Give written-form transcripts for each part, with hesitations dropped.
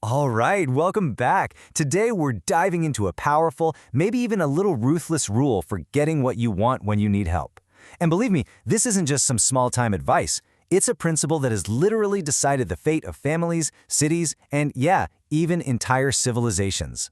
All right, welcome back. Today we're diving into a powerful, maybe even a little ruthless rule for getting what you want when you need help. And believe me, this isn't just some small-time advice. It's a principle that has literally decided the fate of families, cities, and yeah, even entire civilizations.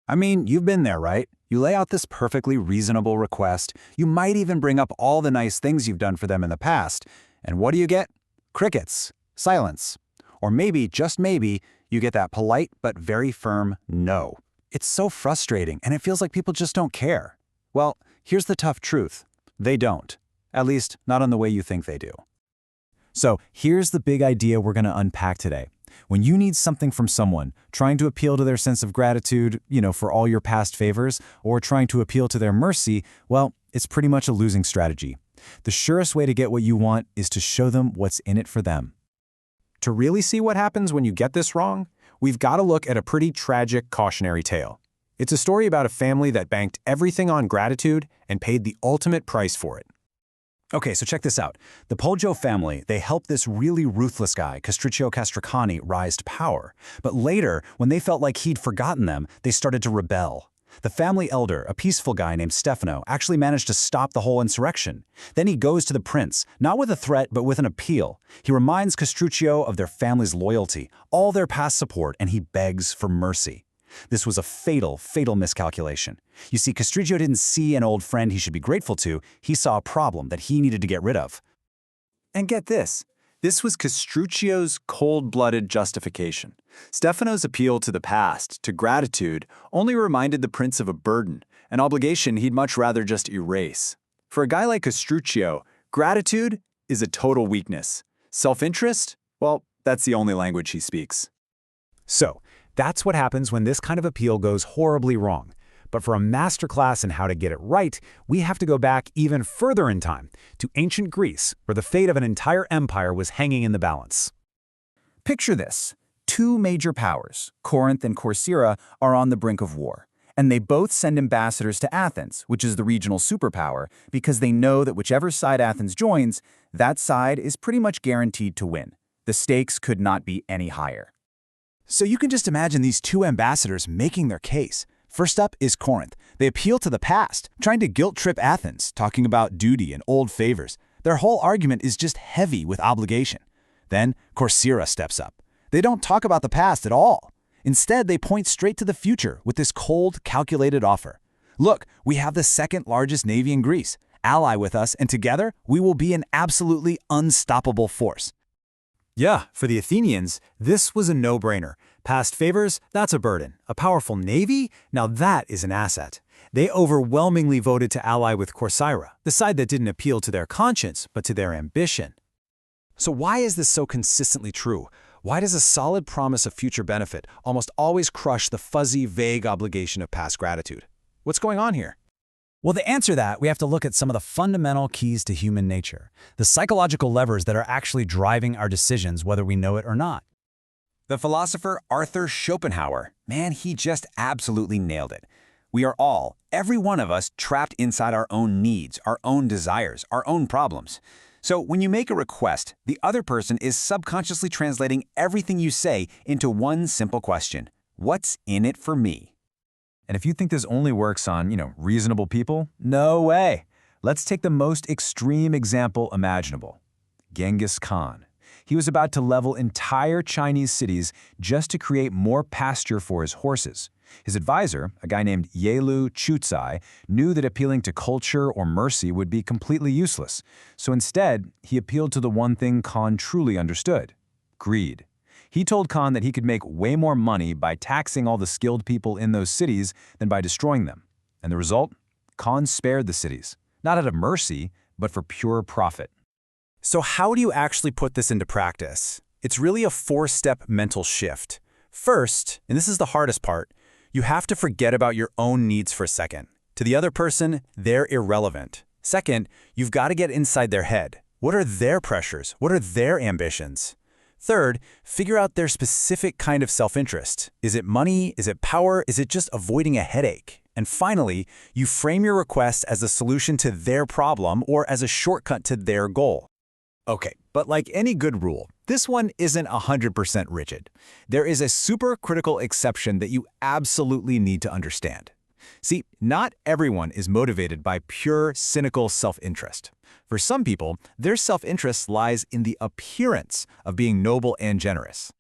I mean, you've been there, right? You lay out this perfectly reasonable request. You might even bring up all the nice things you've done for them in the past. And what do you get? Crickets. Silence. Or maybe, just maybe, you get that polite but very firm no. It's so frustrating, and it feels like people just don't care. Well, here's the tough truth. They don't. At least, not in the way you think they do. So here's the big idea we're going to unpack today. When you need something from someone, trying to appeal to their sense of gratitude, for all your past favors, or trying to appeal to their mercy, well, it's pretty much a losing strategy. The surest way to get what you want is to show them what's in it for them. To really see what happens when you get this wrong, we've got to look at a pretty tragic cautionary tale. It's a story about a family that banked everything on gratitude and paid the ultimate price for it. Okay, so check this out. The Poggio family, they helped this really ruthless guy, Castruccio Castracani, rise to power. But later, when they felt like he'd forgotten them, they started to rebel. The family elder, a peaceful guy named Stefano, actually managed to stop the whole insurrection. Then he goes to the prince, not with a threat, but with an appeal. He reminds Castruccio of their family's loyalty, all their past support, and he begs for mercy. This was a fatal, fatal miscalculation. You see, Castruccio didn't see an old friend he should be grateful to. He saw a problem that he needed to get rid of. And get this. This was Castruccio's cold-blooded justification. Stefano's appeal to the past, to gratitude, only reminded the prince of a burden, an obligation he'd much rather just erase. For a guy like Castruccio, gratitude is a total weakness. Self-interest? Well, that's the only language he speaks. So, that's what happens when this kind of appeal goes horribly wrong. But for a masterclass in how to get it right, we have to go back even further in time, to ancient Greece, where the fate of an entire empire was hanging in the balance. Picture this. Two major powers, Corinth and Corcyra, are on the brink of war. And they both send ambassadors to Athens, which is the regional superpower, because they know that whichever side Athens joins, that side is pretty much guaranteed to win. The stakes could not be any higher. So you can just imagine these two ambassadors making their case. First up is Corinth. They appeal to the past, trying to guilt-trip Athens, talking about duty and old favors. Their whole argument is just heavy with obligation. Then Corcyra steps up. They don't talk about the past at all. Instead, they point straight to the future with this cold, calculated offer. Look, we have the second largest navy in Greece. Ally with us, and together, we will be an absolutely unstoppable force. Yeah, for the Athenians, this was a no-brainer. Past favors, that's a burden. A powerful navy? Now that is an asset. They overwhelmingly voted to ally with Corcyra, the side that didn't appeal to their conscience, but to their ambition. So why is this so consistently true? Why does a solid promise of future benefit almost always crush the fuzzy, vague obligation of past gratitude? What's going on here? Well, to answer that, we have to look at some of the fundamental keys to human nature, the psychological levers that are actually driving our decisions, whether we know it or not. The philosopher Arthur Schopenhauer, man, he just absolutely nailed it. We are all, every one of us, trapped inside our own needs, our own desires, our own problems. So when you make a request, the other person is subconsciously translating everything you say into one simple question. What's in it for me? And if you think this only works on, reasonable people, no way. Let's take the most extreme example imaginable. Genghis Khan. He was about to level entire Chinese cities just to create more pasture for his horses. His advisor, a guy named Yelu Chucai, knew that appealing to culture or mercy would be completely useless. So instead, he appealed to the one thing Khan truly understood: greed. He told Khan that he could make way more money by taxing all the skilled people in those cities than by destroying them. And the result? Khan spared the cities, not out of mercy, but for pure profit. So how do you actually put this into practice? It's really a four-step mental shift. First, and this is the hardest part, you have to forget about your own needs for a second. To the other person, they're irrelevant. Second, you've got to get inside their head. What are their pressures? What are their ambitions? Third, figure out their specific kind of self-interest. Is it money? Is it power? Is it just avoiding a headache? And finally, you frame your request as a solution to their problem or as a shortcut to their goal. Okay, but like any good rule, This one isn't 100% rigid. There is a supercritical exception that you absolutely need to understand. See, not everyone is motivated by pure, cynical self-interest. For some people, their self-interest lies in the appearance of being noble and generous.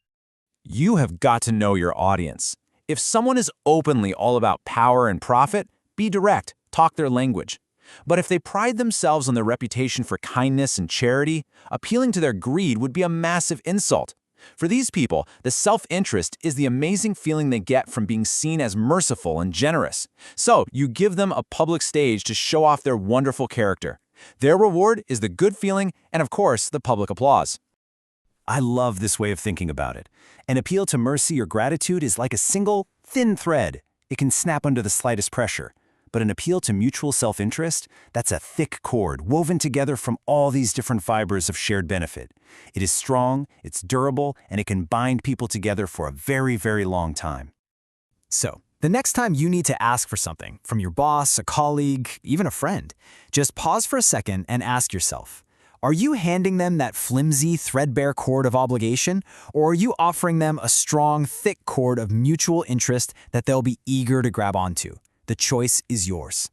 You have got to know your audience. If someone is openly all about power and profit, be direct, talk their language. But if they pride themselves on their reputation for kindness and charity, appealing to their greed would be a massive insult. For these people, the self-interest is the amazing feeling they get from being seen as merciful and generous. So you give them a public stage to show off their wonderful character. Their reward is the good feeling and, of course, the public applause. I love this way of thinking about it. An appeal to mercy or gratitude is like a single, thin thread. It can snap under the slightest pressure. But an appeal to mutual self-interest, that's a thick cord woven together from all these different fibers of shared benefit. It is strong, it's durable, and it can bind people together for a very, very long time. So, the next time you need to ask for something from your boss, a colleague, even a friend, just pause for a second and ask yourself, are you handing them that flimsy, threadbare cord of obligation, or are you offering them a strong, thick cord of mutual interest that they'll be eager to grab onto? The choice is yours.